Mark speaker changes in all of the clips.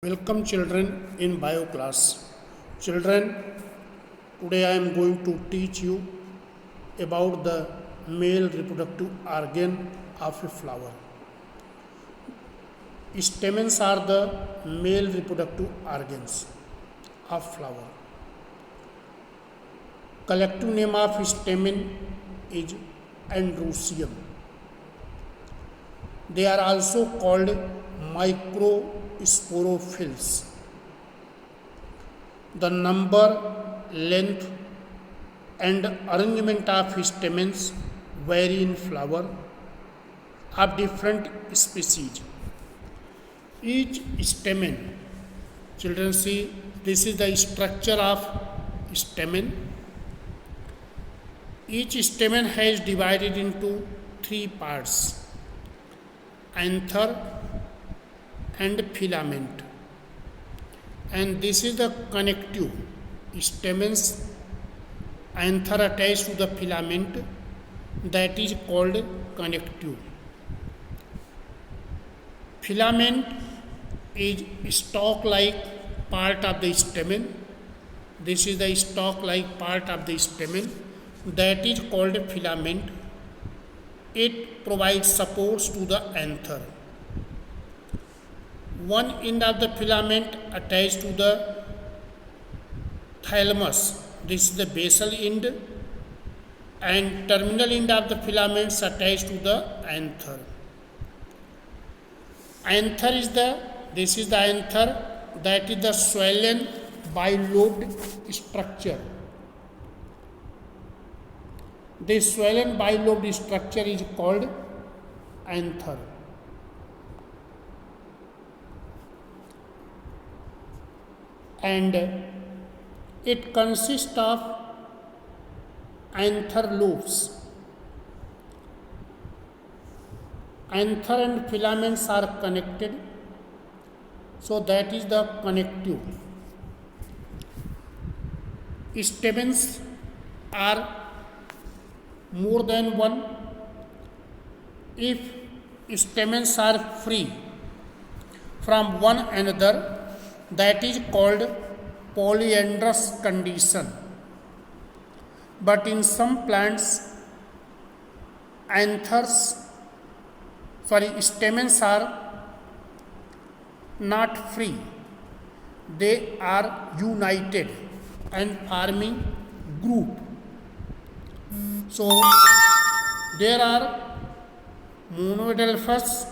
Speaker 1: Welcome children in bio class. Children, today I am going to teach you about the male reproductive organ of a flower. Stamens are the male reproductive organs of flower. Collective name of stamen is androecium. They are also called microsporophylls. The number, length, and arrangement of stamens vary in flower of different species. Each stamen, children see, this is the structure of stamen. Each stamen has divided into three parts: anther and filament, and this is the connective. Stamens, anther attached to the filament, that is called connective. Filament is stalk-like part of the stamen. This is the stalk-like part of the stamen, that is called filament. It provides supports to the anther. One end of the filament attached to the thalamus. This is the basal end, and terminal end of the filaments attached to the anther. Anther is this is the anther, that is the swollen bilobed structure. This swollen bilobed structure is called anther. And it consists of anther lobes. Anther and filaments are connected, so that is the connective. Stamens are more than one. If stamens are free from one another, that is called polyandrous condition. But in some plants, stamens are not free. They are united and forming group. So there are monoadelphous,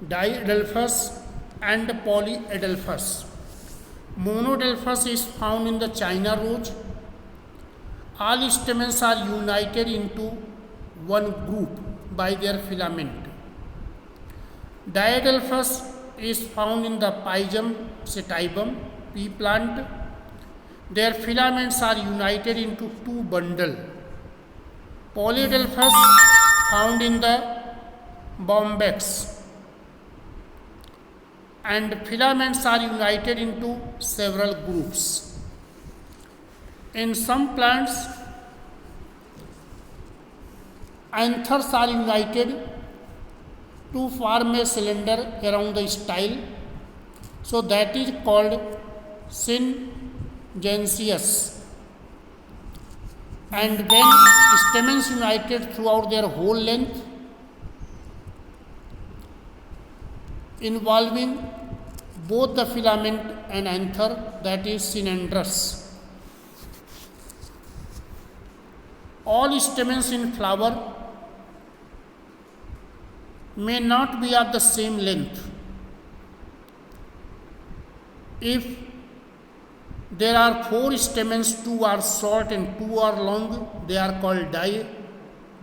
Speaker 1: diadelphous, and polyadelphous. Monoadelphous is found in the China rose. All stamens are united into one group by their filament. Diadelphous is found in the Pygeum sativum pea plant. Their filaments are united into two bundles. Polyadelphous found in the bombax, and filaments are united into several groups. In some plants, anthers are united to form a cylinder around the style, so that is called syngenesious. And when stamens united throughout their whole length, involving both the filament and anther, that is synandrous. All stamens in flower may not be of the same length. If there are 4 stamens, 2 are short and 2 are long, they are called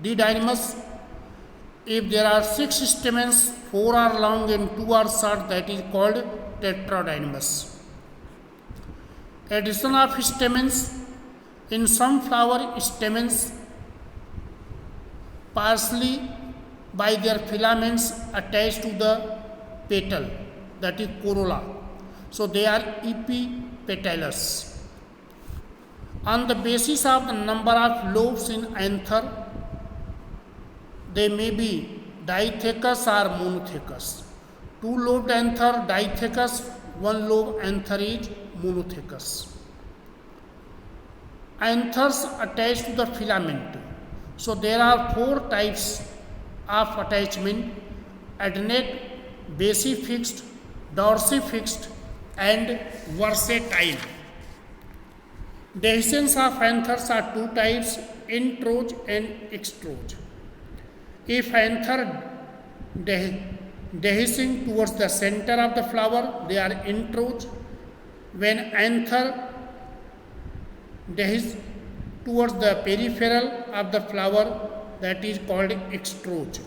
Speaker 1: didymous. If there are 6 stamens, 4 are long and 2 are short, that is called tetradymous. Addition of stamens. In some flower, stamens partially by their filaments attached to the petal, that is corolla. So they are epipetalous. On the basis of the number of lobes in anther, they may be dithecous or monothecous. Two-lobed anther, dithecous, one lobe anther is monothecous. Anthers attached to the filament. So there are four types of attachment: adnate, basifixed, dorsifixed, and versatile. Dehiscence of anthers are two types: introge and extroge. If anther dehiscing towards the center of the flower, they are introge. When anther towards the peripheral of the flower, that is called extroge.